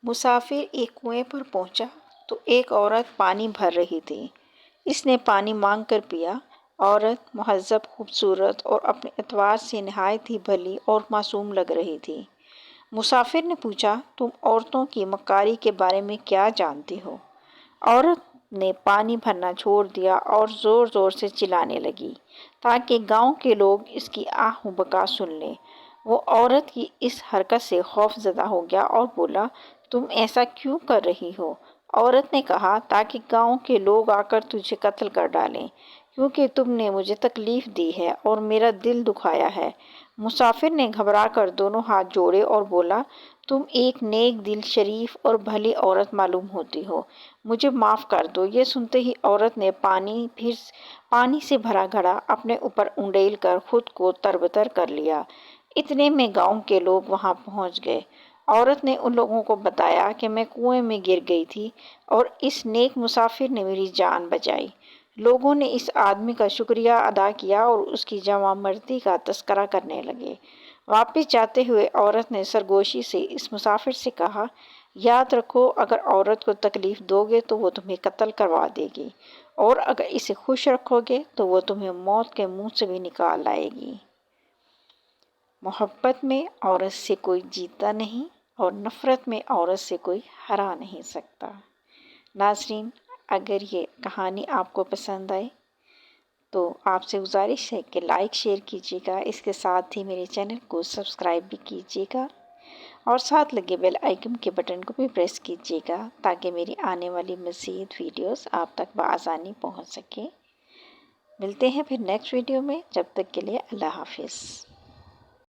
مسافر ایک کنویں پر پہنچا تو ایک عورت پانی بھر رہی تھی۔ اس نے پانی مانگ کر پیا۔ عورت مہذب، خوبصورت اور اپنے اعتبار سے نہایت ہی بھلی اور معصوم لگ رہی تھی۔ مسافر نے پوچھا، تم عورتوں کی مکاری کے بارے میں کیا جانتی ہو؟ عورت نے پانی بھرنا چھوڑ دیا اور زور زور سے چلانے لگی تاکہ گاؤں کے لوگ اس کی آہ و بکا سن لیں۔ وہ عورت کی اس حرکت سے خوف زدہ ہو گیا اور بولا، تم ایسا کیوں کر رہی ہو؟ عورت نے کہا، تاکہ گاؤں کے لوگ آ کر تجھے قتل کر ڈالیں، کیونکہ تم نے مجھے تکلیف دی ہے اور میرا دل دکھایا ہے۔ مسافر نے گھبرا کر دونوں ہاتھ جوڑے اور بولا، تم ایک نیک دل، شریف اور بھلی عورت معلوم ہوتی ہو، مجھے معاف کر دو۔ یہ سنتے ہی عورت نے پانی سے بھرا گھڑا اپنے اوپر انڈیل کر خود کو تربتر کر لیا۔ اتنے میں گاؤں کے لوگ وہاں پہنچ گئے۔ عورت نے ان لوگوں کو بتایا کہ میں کنویں میں گر گئی تھی اور اس نیک مسافر نے میری جان بچائی۔ لوگوں نے اس آدمی کا شکریہ ادا کیا اور اس کی جوان مردی کا تذکرہ کرنے لگے۔ واپس جاتے ہوئے عورت نے سرگوشی سے اس مسافر سے کہا، یاد رکھو، اگر عورت کو تکلیف دو گے تو وہ تمہیں قتل کروا دے گی، اور اگر اسے خوش رکھو گے تو وہ تمہیں موت کے منہ سے بھی نکال لائے گی۔ محبت میں عورت سے کوئی جیتتا نہیں اور نفرت میں عورت سے کوئی ہرا نہیں سکتا۔ ناظرین، اگر یہ کہانی آپ کو پسند آئے تو آپ سے گزارش ہے کہ لائک شیئر کیجیے گا، اس کے ساتھ ہی میرے چینل کو سبسکرائب بھی کیجیے گا اور ساتھ لگے بیل آئیکن کے بٹن کو بھی پریس کیجیے گا تاکہ میری آنے والی مزید ویڈیوز آپ تک بآسانی پہنچ سکیں۔ ملتے ہیں پھر نیکسٹ ویڈیو میں، جب تک کے لیے اللہ حافظ۔